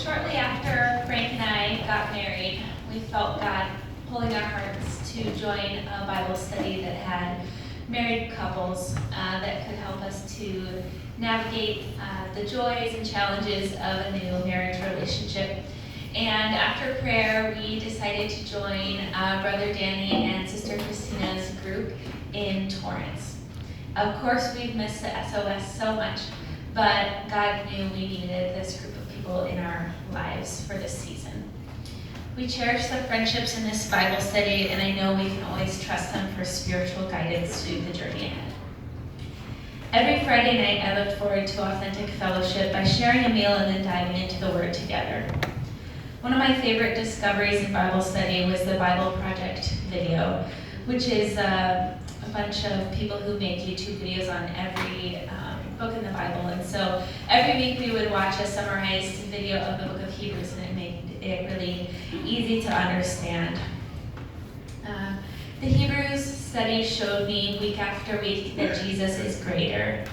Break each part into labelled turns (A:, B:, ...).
A: Shortly after Frank and I got married, we felt God pulling our hearts to join a Bible study that had married couples that could help us to navigate the joys and challenges of a new marriage relationship. And after prayer, we decided to join Brother Danny and Sister Christina's group in Torrance. Of course, we've missed the SOS so much, but God knew we needed this group of people in our lives for this season. We cherish the friendships in this Bible study, and I know we can always trust them for spiritual guidance through the journey ahead. Every Friday night, I look forward to authentic fellowship by sharing a meal and then diving into the Word together. One of my favorite discoveries in Bible study was the Bible Project video, which is a bunch of people who make YouTube videos on every book in the Bible. And so every week we would watch a summarized video of the book of Hebrews, and it made it really easy to understand. The Hebrews study showed me week after week that Jesus is greater.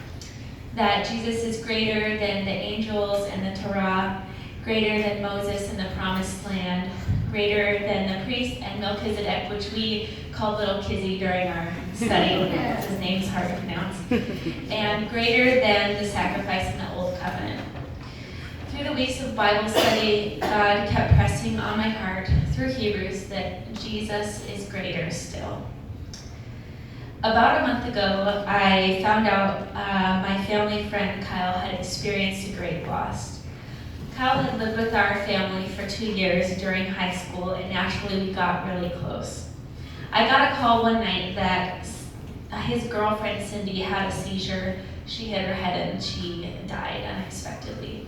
A: That Jesus is greater than the angels and the Torah, greater than Moses and the Promised Land, greater than the priest and Melchizedek, which we called Little Kizzy during our study because his name's hard to pronounce, and greater than the sacrifice in the Old Covenant. Through the weeks of Bible study, God kept pressing on my heart through Hebrews that Jesus is greater still. About a month ago, I found out my family friend Kyle had experienced a great loss. Kyle had lived with our family for 2 years during high school, and naturally we got really close. I got a call one night that his girlfriend Cindy had a seizure. She hit her head and she died unexpectedly.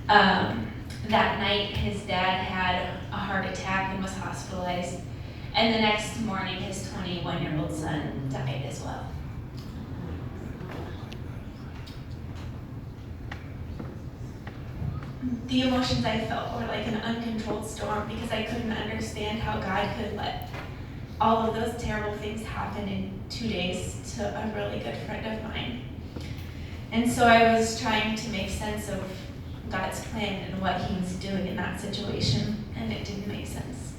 A: That night his dad had a heart attack and was hospitalized, and the next morning his 21-year-old son died as well. The emotions I felt were like an uncontrolled storm because I couldn't understand how God could let all of those terrible things happen in 2 days to a really good friend of mine. And so I was trying to make sense of God's plan and what he was doing in that situation, and it didn't make sense.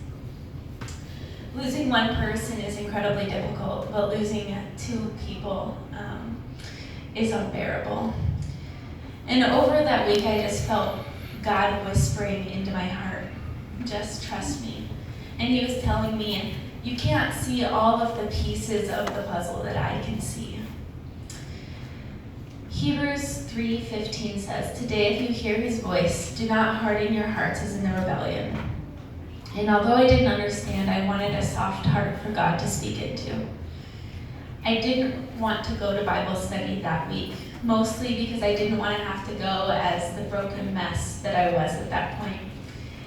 A: Losing one person is incredibly difficult, but losing 2 people is unbearable. And over that week, I just felt God whispering into my heart, just trust me. And he was telling me, you can't see all of the pieces of the puzzle that I can see. Hebrews 3:15 says, today if you hear his voice, do not harden your hearts as in the rebellion. And although I didn't understand, I wanted a soft heart for God to speak into. I didn't want to go to Bible study that week, mostly because I didn't want to have to go as the broken mess that I was at that point.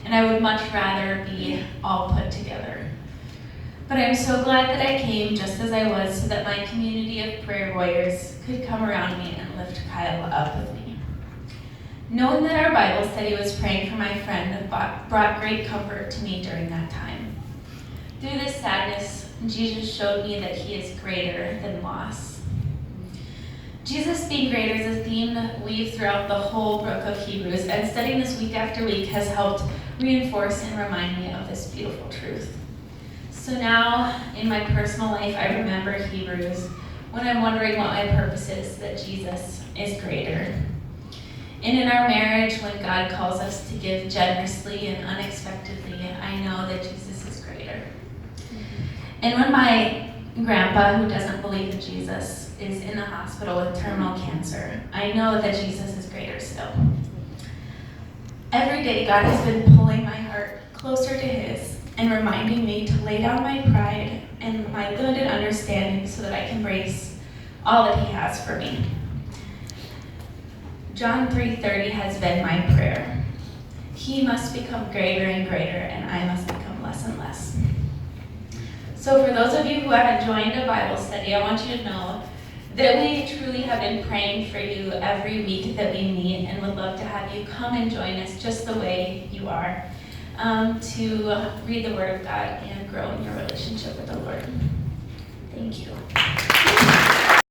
A: And I would much rather be all put together. But I'm so glad that I came just as I was so that my community of prayer warriors could come around me and lift Kyle up with me. Knowing that our Bible study was praying for my friend brought great comfort to me during that time. Through this sadness, Jesus showed me that he is greater than loss. Jesus being greater is a theme that weaves throughout the whole book of Hebrews, and studying this week after week has helped reinforce and remind me of this beautiful truth. So now, in my personal life, I remember Hebrews when I'm wondering what my purpose is, that Jesus is greater. And in our marriage, when God calls us to give generously and unexpectedly, I know that Jesus is greater. And when my grandpa, who doesn't believe in Jesus, is in the hospital with terminal cancer, I know that Jesus is greater still. Every day, God has been pulling my heart closer to his and reminding me to lay down my pride and my limited understanding so that I can embrace all that he has for me. John 3:30 has been my prayer. He must become greater and greater, and I must become less and less. So for those of you who haven't joined a Bible study, I want you to know that we truly have been praying for you every week that we meet, and would love to have you come and join us just the way you are, to read the Word of God and grow in your relationship with the Lord. Thank you.